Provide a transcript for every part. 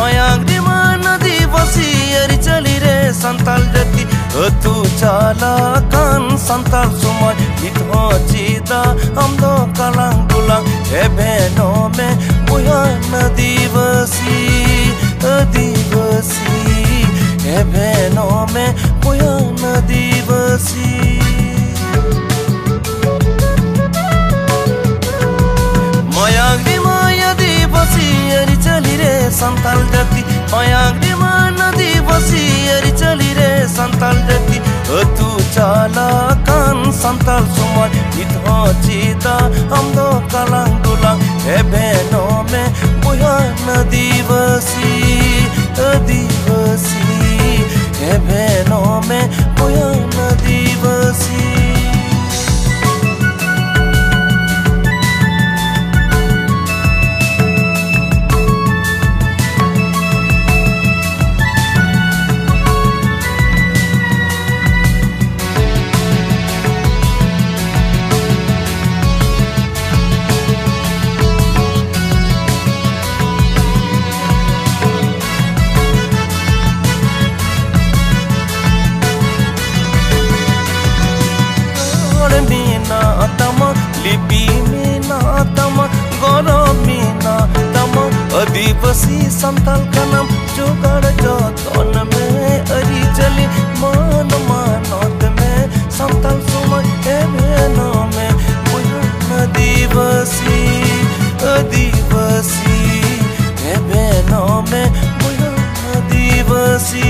मयाग्रीमा नदी बसियरी चली रे संताल जति तू चाला कान संताल सुमय इतो चिदा हमदो कलांग दुलांग ए भेनो में बुया नदी बसी आदिवासी ए भेनो में बुया नदी बसी मयाग्रीमा यदि बसियरी चली रे संताल जति मयाग्रीमा नदी बसियरी चली रे संताल जति तू चाला कान संताल सुमय इतो चिदा हमदो कलांग दुलांग ए भेनो में बुया नदी बसी आदिवासी ए भेनो में बुया नदी बसी लिपि मीना तमा गौरव मीना तमा आदिवासी संताल का नाम जोगड़ जतन में अरी चली मान मानत में संताल सुमय ए भेनो में बुया नदी बसी आदिवासी ए भेनो में बुया नदी बसी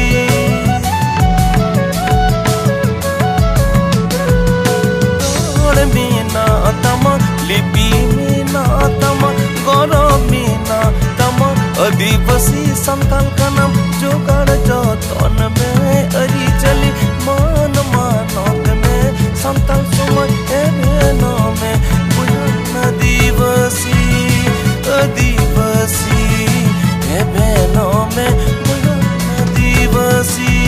लिपि मीना तमा गौरव मीना तमा आदिवासी संताल का नाम जोगड़ जतन में अरी चली मान मानत में संताल सुमय ए भेनो में बुया नदी बसी आदिवासी ए भेनो में बुया नदी बसी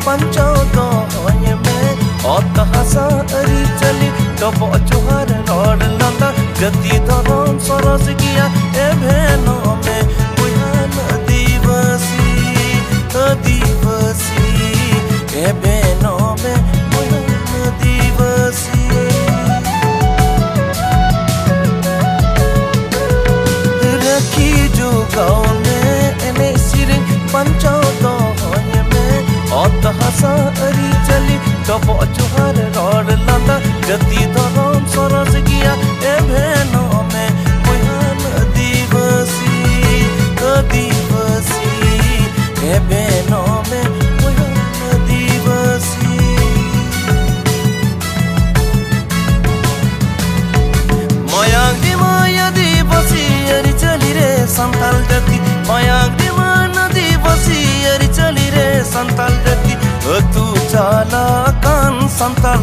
पंचाओ तो होय में अतहसा अरी चली डबो चुहार रोड लंदा गति धरम सरस किया ए भेनो में बुया नदी बसी आदिवासी ए भेनो में बुया नदी बसी रखी जो गाँव में एने सिरिंग पंचाओ तो होय में अतहसा अरी चली डबो चुहार रोड लंदा गति धरम सरस किया ए भेनो में बुया नदी बसी आदिवासी ए भेनो में बुया नदी बसी मयाग्रीमा यदि बसियरी चली रे संताल जति मयाग्रीमा नदी बसियरी चली रे संताल जति तू चाला कान संताल